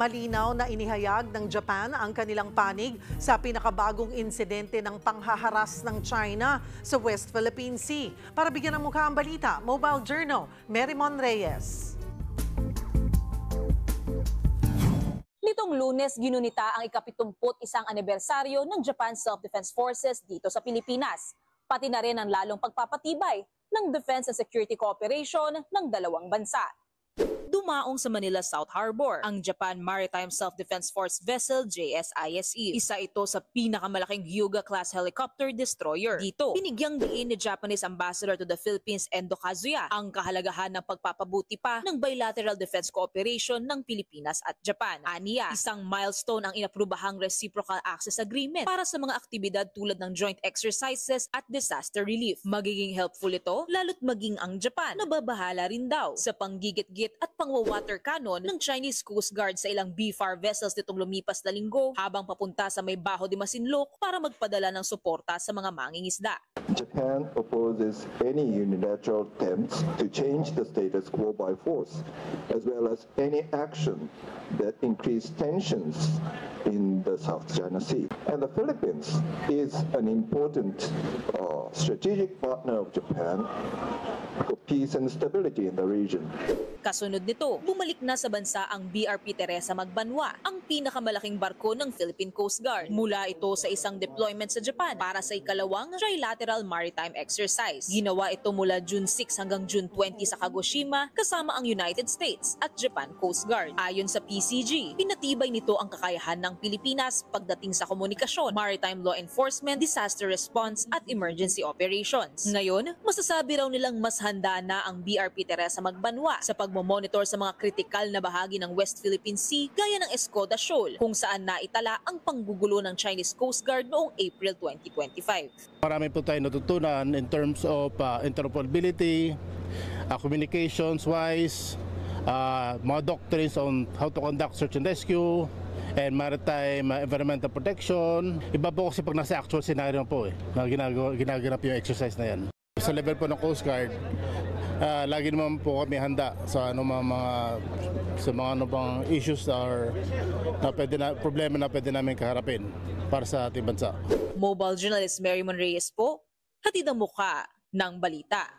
Malinaw na inihayag ng Japan ang kanilang panig sa pinakabagong insidente ng panghaharas ng China sa West Philippine Sea. Para bigyan ng mukha ang balita, Mobile Journal, Merymon Reyes. Nitong Lunes, ginunita ang ika-71 anibersaryo ng Japan Self-Defense Forces dito sa Pilipinas. Pati na rin ang lalong pagpapatibay ng defense and security cooperation ng dalawang bansa. Dumaong sa Manila South Harbor ang Japan Maritime Self-Defense Force Vessel JSISE. Isa ito sa pinakamalaking Hyuga-class helicopter destroyer. Dito, binigyang diin ni Japanese Ambassador to the Philippines Endo Kazuya ang kahalagahan ng pagpapabuti pa ng bilateral defense cooperation ng Pilipinas at Japan. Aniya, isang milestone ang inaprubahang Reciprocal Access Agreement para sa mga aktibidad tulad ng joint exercises at disaster relief. Magiging helpful ito, lalo't maging ang Japan nababahala rin daw sa panggigit-git at pangwa-water cannon ng Chinese Coast Guard sa ilang BFAR vessels nitong lumipas na linggo habang papunta sa may Baho de Masinloc para magpadala ng suporta sa mga mangingisda. Japan opposes any unilateral attempts to change the status quo by force, as well as any action that increase tensions in the South China Sea. And the Philippines is an important strategic partner of Japan for peace and stability in the region. Kasunod nito, bumalik na sa bansa ang BRP Teresa Magbanwa, ang pinakamalaking barko ng Philippine Coast Guard. Mula ito sa isang deployment sa Japan para sa ikalawang trilateral maritime exercise. Ginawa ito mula June 6 hanggang June 20 sa Kagoshima kasama ang United States at Japan Coast Guard. Ayon sa PCG, pinatibay nito ang kakayahan ng Pilipinas pagdating sa komunikasyon, maritime law enforcement, disaster response at emergency operations. Ngayon, masasabi raw nilang mas handa na ang BRP Teresa Magbanwa sa pagmomonitor sa mga kritikal na bahagi ng West Philippine Sea gaya ng Escoda Shoal kung saan naitala ang panggugulo ng Chinese Coast Guard noong April 2025. Marami po tayo natutunan in terms of interoperability, communications wise, mga doctrines on how to conduct search and rescue, and maritime environmental protection. Iba po kasi pag nasa actual scenario po na ginaganap yung exercise na yan. Sa level po ng Coast Guard, lagi naman po kami handa sa mga bang issues or problema na pwede namin kaharapin para sa ating bansa. Mobile journalist Merymon Reyes po, hatid ang mukha ng balita.